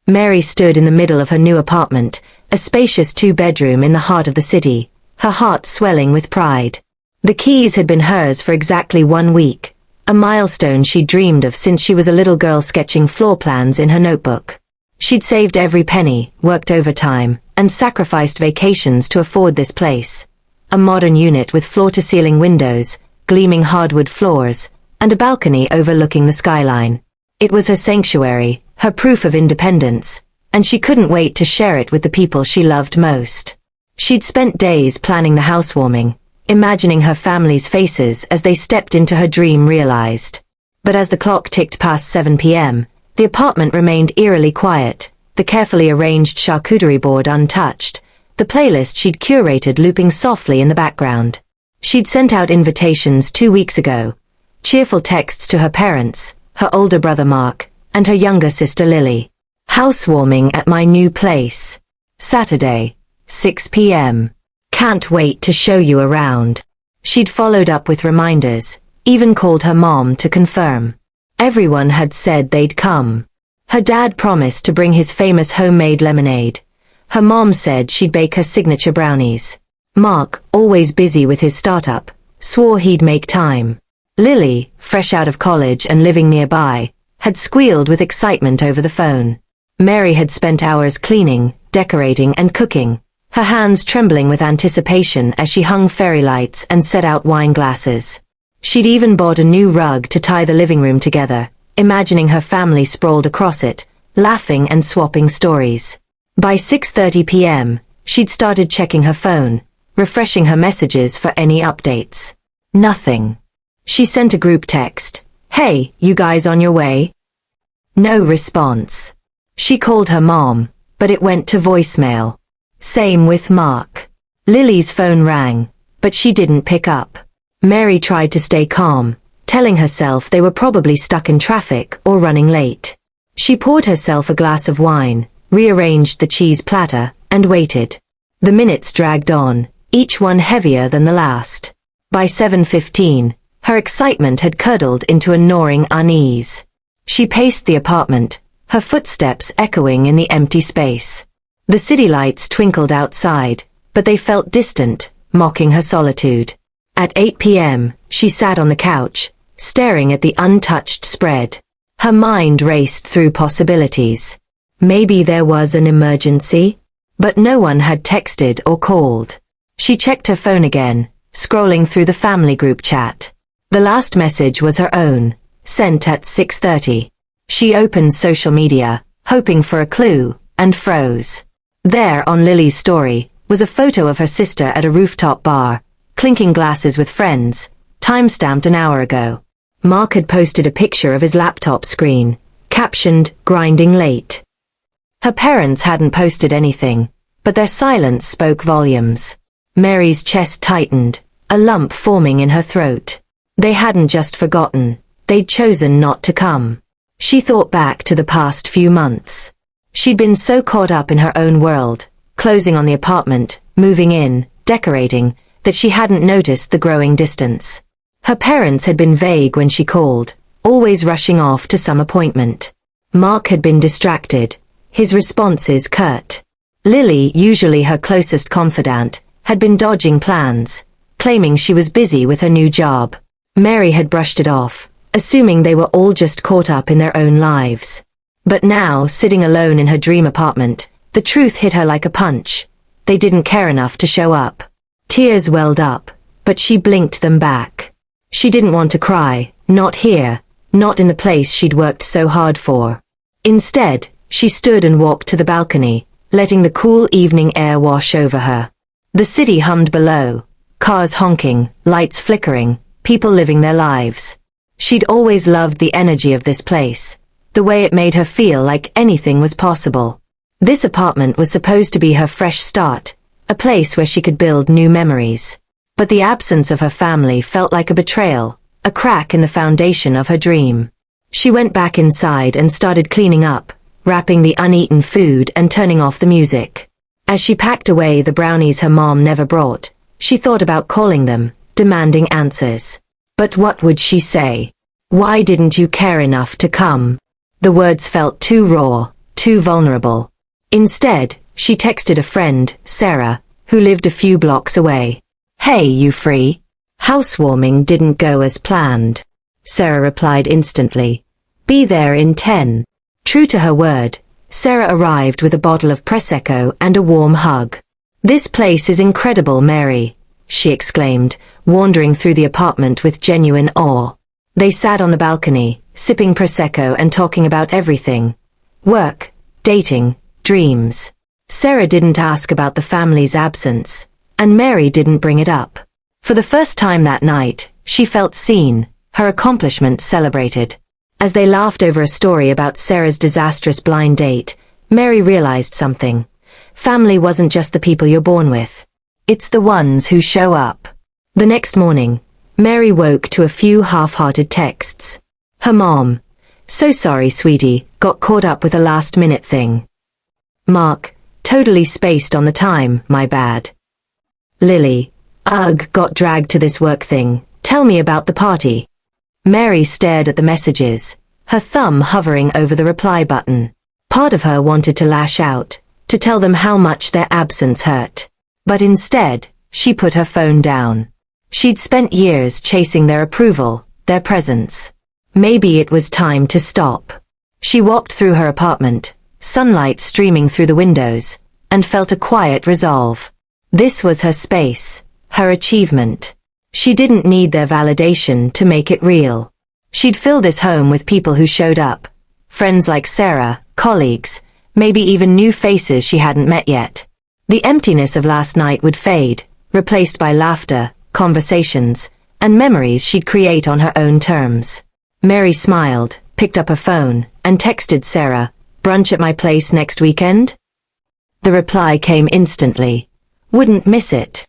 Mary stood in the middle of her new apartment, a spacious two-bedroom in the heart of the city, her heart swelling with pride. The keys had been hers for exactly 1 week, a milestone she'd dreamed of since she was a little girl sketching floor plans in her notebook. She'd saved every penny, worked overtime, and sacrificed vacations to afford this place. A modern unit with floor-to-ceiling windows, gleaming hardwood floors, and a balcony overlooking the skyline. It was her sanctuary, her proof of independence, and she couldn't wait to share it with the people she loved most. She'd spent days planning the housewarming, imagining her family's faces as they stepped into her dream realized. But as the clock ticked past 7 p.m., the apartment remained eerily quiet, the carefully arranged charcuterie board untouched, the playlist she'd curated looping softly in the background. She'd sent out invitations 2 weeks ago, cheerful texts to her parents, her older brother Mark, and her younger sister Lily. Housewarming at my new place. Saturday, 6 p.m. Can't wait to show you around. She'd followed up with reminders, even called her mom to confirm. Everyone had said they'd come. Her dad promised to bring his famous homemade lemonade. Her mom said she'd bake her signature brownies. Mark, always busy with his startup, swore he'd make time. Lily, fresh out of college and living nearby, had squealed with excitement over the phone. Mary had spent hours cleaning, decorating and cooking, her hands trembling with anticipation as she hung fairy lights and set out wine glasses. She'd even bought a new rug to tie the living room together, imagining her family sprawled across it, laughing and swapping stories. By 6:30 p.m., she'd started checking her phone, refreshing her messages for any updates. Nothing. She sent a group text, "Hey, you guys on your way?" No response. She called her mom, but it went to voicemail. Same with Mark. Lily's phone rang, but she didn't pick up. Mary tried to stay calm, telling herself they were probably stuck in traffic or running late. She poured herself a glass of wine, rearranged the cheese platter, and waited. The minutes dragged on, each one heavier than the last. By 7:15, her excitement had curdled into a gnawing unease. She paced the apartment, her footsteps echoing in the empty space. The city lights twinkled outside, but they felt distant, mocking her solitude. At 8 p.m., she sat on the couch, staring at the untouched spread. Her mind raced through possibilities. Maybe there was an emergency? But no one had texted or called. She checked her phone again, scrolling through the family group chat. The last message was her own, sent at 6:30. She opened social media, hoping for a clue, and froze. There on Lily's story was a photo of her sister at a rooftop bar, clinking glasses with friends, time-stamped an hour ago. Mark had posted a picture of his laptop screen, captioned, "Grinding late." Her parents hadn't posted anything, but their silence spoke volumes. Mary's chest tightened, a lump forming in her throat. They hadn't just forgotten, they'd chosen not to come. She thought back to the past few months. She'd been so caught up in her own world, closing on the apartment, moving in, decorating, that she hadn't noticed the growing distance. Her parents had been vague when she called, always rushing off to some appointment. Mark had been distracted, his responses curt. Lily, usually her closest confidant, had been dodging plans, claiming she was busy with her new job. Mary had brushed it off, assuming they were all just caught up in their own lives. But now, sitting alone in her dream apartment, the truth hit her like a punch. They didn't care enough to show up. Tears welled up, but she blinked them back. She didn't want to cry, not here, not in the place she'd worked so hard for. Instead, she stood and walked to the balcony, letting the cool evening air wash over her. The city hummed below, cars honking, lights flickering, people living their lives. She'd always loved the energy of this place, the way it made her feel like anything was possible. This apartment was supposed to be her fresh start, a place where she could build new memories. But the absence of her family felt like a betrayal, a crack in the foundation of her dream. She went back inside and started cleaning up, wrapping the uneaten food and turning off the music. As she packed away the brownies her mom never brought, she thought about calling them, demanding answers. But what would she say? Why didn't you care enough to come? The words felt too raw, too vulnerable. Instead, she texted a friend, Sarah, who lived a few blocks away. "Hey, you free? Housewarming didn't go as planned." Sarah replied instantly. "Be there in 10. True to her word, Sarah arrived with a bottle of Prosecco and a warm hug. "This place is incredible, Mary," she exclaimed, wandering through the apartment with genuine awe. They sat on the balcony, sipping Prosecco and talking about everything. Work, dating, dreams. Sarah didn't ask about the family's absence, and Mary didn't bring it up. For the first time that night, she felt seen, her accomplishment celebrated. As they laughed over a story about Sarah's disastrous blind date, Mary realized something. Family wasn't just the people you're born with. It's the ones who show up. The next morning, Mary woke to a few half-hearted texts. Her mom, "So sorry, sweetie, got caught up with a last-minute thing." Mark, "Totally spaced on the time, my bad." Lily, "Ugh, got dragged to this work thing, tell me about the party." Mary stared at the messages, her thumb hovering over the reply button. Part of her wanted to lash out, to tell them how much their absence hurt. But instead, she put her phone down. She'd spent years chasing their approval, their presence. Maybe it was time to stop. She walked through her apartment, sunlight streaming through the windows, and felt a quiet resolve. This was her space, her achievement. She didn't need their validation to make it real. She'd fill this home with people who showed up. Friends like Sarah, colleagues, maybe even new faces she hadn't met yet. The emptiness of last night would fade, replaced by laughter, conversations, and memories she'd create on her own terms. Mary smiled, picked up her phone, and texted Sarah, "Brunch at my place next weekend?" The reply came instantly. "Wouldn't miss it."